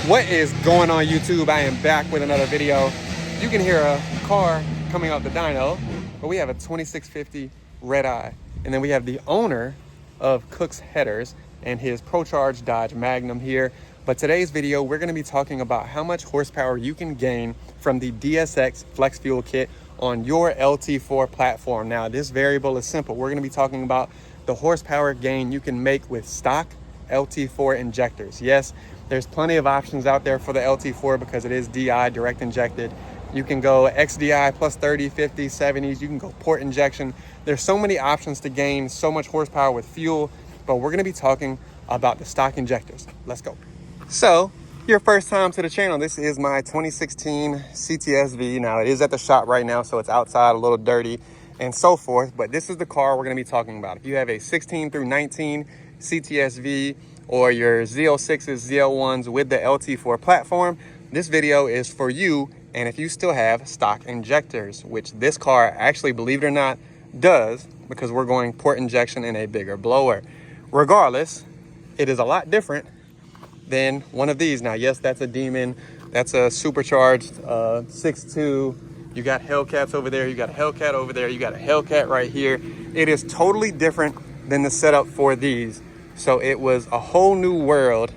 What is going on, YouTube? I am back with another video. You can hear a car coming out the dyno, but we have a 2650 red eye. And then we have the owner of Cook's Headers and his Procharged Dodge Magnum here. But today's video, we're gonna be talking about how much horsepower you can gain from the DSX Flex Fuel Kit on your LT4 platform. Now, this variable is simple. We're gonna be talking about the horsepower gain you can make with stock LT4 injectors. Yes, there's plenty of options out there for the LT4 because it is DI, direct injected. You can go XDI plus 30, 50, 70s. You can go port injection. There's so many options to gain so much horsepower with fuel, but we're gonna be talking about the stock injectors. Let's go. So, your first time to the channel, this is my 2016 CTSV. Now, it is at the shop right now, so it's outside, a little dirty and so forth, but this is the car we're gonna be talking about. If you have a 16 through 19 CTSV or your Z06s, Z01s with the LT4 platform, this video is for you. And if you still have stock injectors, which this car actually, believe it or not, does, because we're going port injection in a bigger blower. Regardless, it is a lot different than one of these. Now, yes, that's a Demon, that's a Supercharged 6.2. You got Hellcats over there, you got a Hellcat over there, you got a Hellcat right here. It is totally different than the setup for these. So it was a whole new world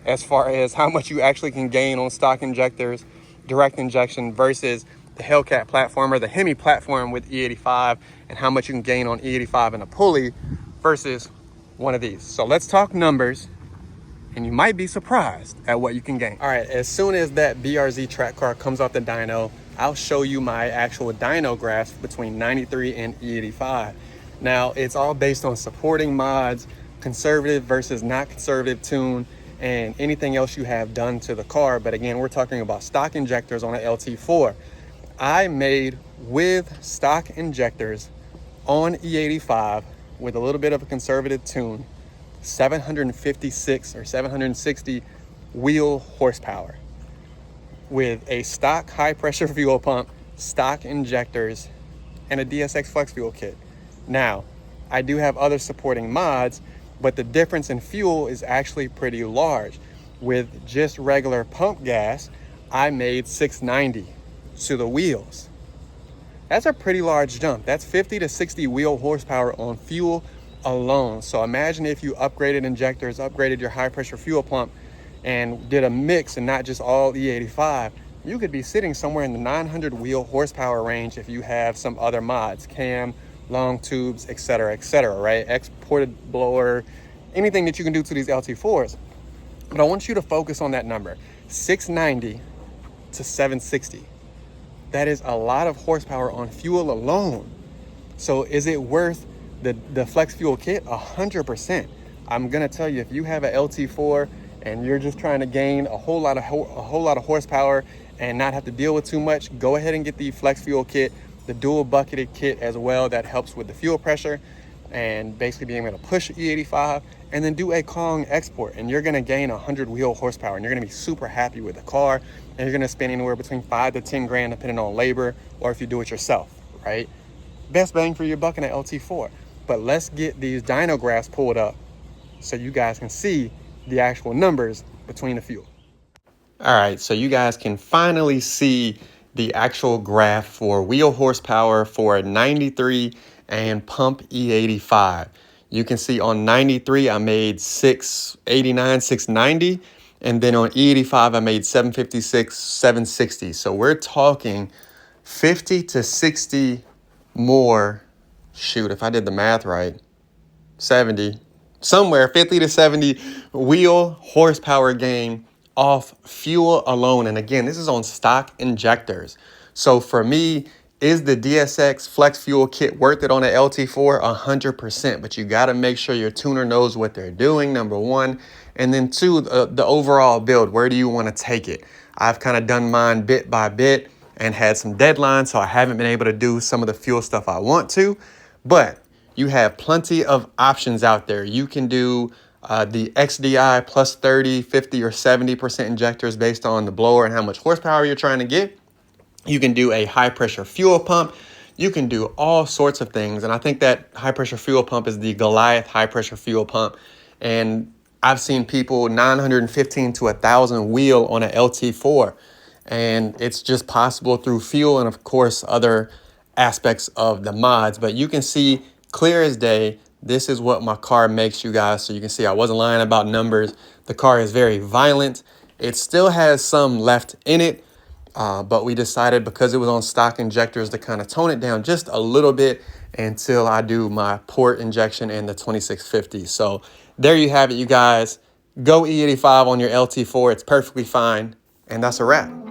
as far as how much you actually can gain on stock injectors, direct injection versus the Hellcat platform or the Hemi platform with E85, and how much you can gain on E85 and a pulley versus one of these. So let's talk numbers, and you might be surprised at what you can gain. All right, as soon as that BRZ track car comes off the dyno, I'll show you my actual dyno graphs between 93 and E85. Now, it's all based on supporting mods, conservative versus not conservative tune, and anything else you have done to the car. But again, we're talking about stock injectors on an LT4. I made with stock injectors on E85 with a little bit of a conservative tune, 756 or 760 wheel horsepower with a stock high pressure fuel pump, stock injectors, and a DSX Flex Fuel Kit. Now, I do have other supporting mods, but the difference in fuel is actually pretty large. With just regular pump gas, I made 690 to the wheels. That's a pretty large jump. That's 50 to 60 wheel horsepower on fuel alone. So imagine if you upgraded injectors, upgraded your high pressure fuel pump, and did a mix and not just all E85, you could be sitting somewhere in the 900 wheel horsepower range if you have some other mods, cam, long tubes, etc., right? Exported blower, anything that you can do to these LT4s. But I want you to focus on that number, 690 to 760. That is a lot of horsepower on fuel alone. So is it worth the Flex Fuel Kit? 100%. I'm gonna tell you, if you have an LT4 and you're just trying to gain a whole lot of horsepower and not have to deal with too much, go ahead and get the Flex Fuel Kit, the dual bucketed kit as well, that helps with the fuel pressure and basically being able to push E85, and then do a Kong export, and you're gonna gain 100 wheel horsepower, and you're gonna be super happy with the car, and you're gonna spend anywhere between 5 to 10 grand depending on labor, or if you do it yourself, right? Best bang for your buck in an LT4. But let's get these dyno graphs pulled up so you guys can see the actual numbers between the fuel. All right, so you guys can finally see the actual graph for wheel horsepower for 93 and pump E85. You can see on 93, I made 689, 690. And then on E85, I made 756, 760. So we're talking 50 to 60 more, shoot, if I did the math right, 70, somewhere 50 to 70 wheel horsepower gain off fuel alone. And again, this is on stock injectors. So for me, is the DSX Flex Fuel Kit worth it on an LT4? 100%, but you gotta make sure your tuner knows what they're doing, number one. And then two, the overall build, where do you wanna take it? I've kind of done mine bit by bit and had some deadlines, so I haven't been able to do some of the fuel stuff I want to, but you have plenty of options out there. You can do the XDI plus 30, 50, or 70% injectors based on the blower and how much horsepower you're trying to get. You can do a high pressure fuel pump. You can do all sorts of things. And I think that high pressure fuel pump is the Goliath high pressure fuel pump. And I've seen people 915 to 1,000 wheel on an LT4, and it's just possible through fuel and of course other aspects of the mods. But you can see clear as day, this is what my car makes, you guys. So you can see I wasn't lying about numbers. The car is very violent. It still has some left in it, but we decided because it was on stock injectors to kind of tone it down just a little bit until I do my port injection in the 2650. So there you have it, you guys. Go E85 on your LT4. It's perfectly fine. And that's a wrap.